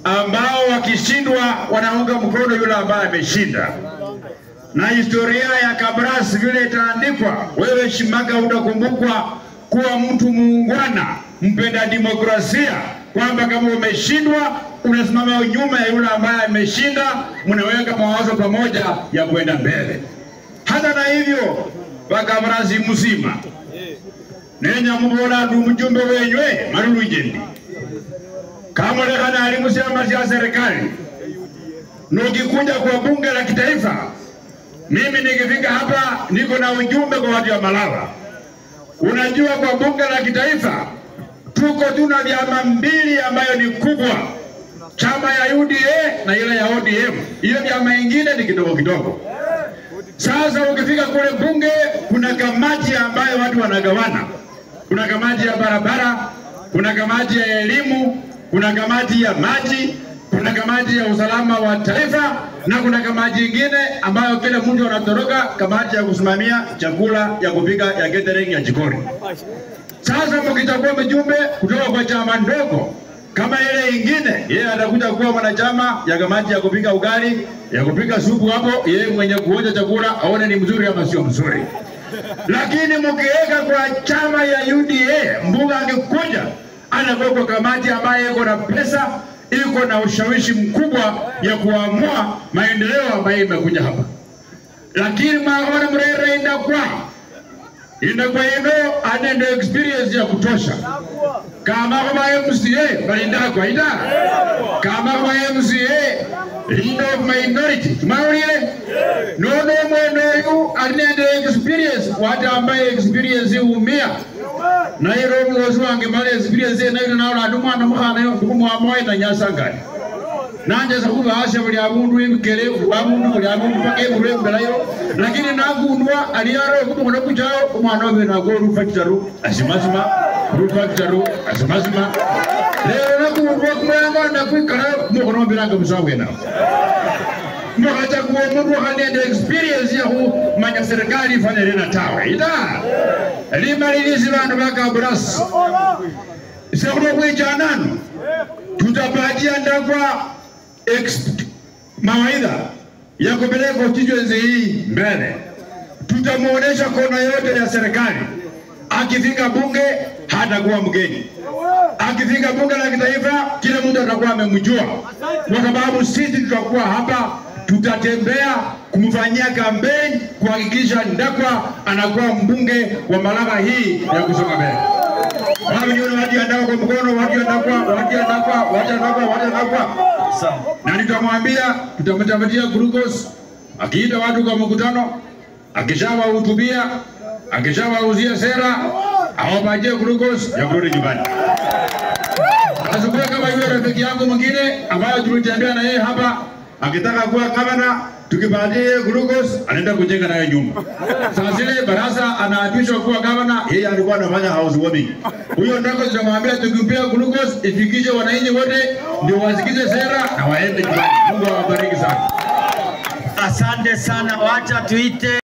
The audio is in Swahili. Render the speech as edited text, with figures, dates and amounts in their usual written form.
ambao wakishindwa wanaunga mkono yule ambaye ameshinda. Na historia ya Kabras vile itaandikwa, wewe Shimaga utakumbukwa kuwa mtu muungwana, mpenda demokrasia, kwamba kama umeshindwa unasimama nyuma ya yule ambaye ameshinda, mnaweka mawazo pamoja ya kwenda mbele. Hata na hivyo Kabras mzima nenya mbona mjumbe wenywe Marulu Ijendi kama lekana alimusema ya serikali nukikuja kwa bunge la kitaifa. Mimi nikifika hapa niko na ujumbe kwa watu wa Malava. Unajua kwa bunge la kitaifa tuko tuna vyama mbili ambayo ni kubwa, chama ya UDA na ile ya ODM. Hiyo vyama ingine ni kidogo kidogo. Sasa ukifika kule bunge kuna kamati ambayo watu wanagawana. Kuna kamati ya barabara, kuna kamati ya elimu, kuna kamati ya maji, kuna kamati ya usalama wa taifa, na kuna kamati nyingine ambayo kila mtu anatoroka, kamati ya kusimamia chakula ya kupika ya catering ya jikoni. Sasa mkichagua mjumbe kutoka kwa chama ndogo kama ile ingine, yeye atakuja kuwa mwanachama ya kamati ya kupika ugali, ya kupika supu hapo, yeye mwenye kuonja chakula aone ni mzuri ama sio mzuri. Lakini mkiweka kwa chama ya UDA, mbunge angekuja anakuwa kwa kamati ambayo iko na pesa, iko na ushawishi mkubwa ya kuamua maendeleo ambayo imekuja hapa. Lakini maana mrere inakuwa ino experience ya kutosha. Kama kwa MCA balinda kwa ida, kama kwa MCA leader of minority maulile no mwenu anende experience watu ambaye experience umia na hilo mlozo wange mali experience na hilo naona ndumwana mkhana yo kumwamwa ina nyasangani nanje sakuba asha buli abundu imkele abundu buli abundu pake bure mbelayo lakini nagundwa aliyaro kumukona kuchao umwana we na goru factory asimazima rufactory asimazima leo nakundwa kumanga na kwikara mukono biranga musawe na mwacha kuwa mundu kanende experience ya kumanya serikali fanya rena tawe ita limalilizi bantu baka Kabras sekuno kwejanano tutapatia ndakwa mawaidha ya kupeleka constituency hii mbele. Tutamuonesha kona yote ya serikali. Akifika bunge hatakuwa mgeni, akifika bunge la kitaifa kila mtu atakuwa amemjua, kwa sababu sisi tutakuwa hapa, tutatembea kumfanyia kampeni kuhakikisha ndakwa anakuwa mbunge wa Malava hii ya kusonga mbele. Wao ni watu andao kwa mkono, watu andakwa. Na nitamwambia tutamtafutia glucose, akiita watu kwa mkutano, akishawahutubia, akishawauzia sera, awapatie glucose ya kurudi nyumbani. Asikuwe kama yule rafiki yangu mwingine ambaye tulitembea na yeye hapa, akitaka kuwa gavana tukipatie glucose anaenda kujenga nayo nyumba. Sasa zile baraza anaapishwa kuwa gavana, yeye alikuwa anafanya housewarming. Huyo ndako tunamwambia tukimpea glucose ifikishe wananchi wote ndio wasikize sera na waende nyumbani. Mungu awabariki sana. Asante sana, wacha tuite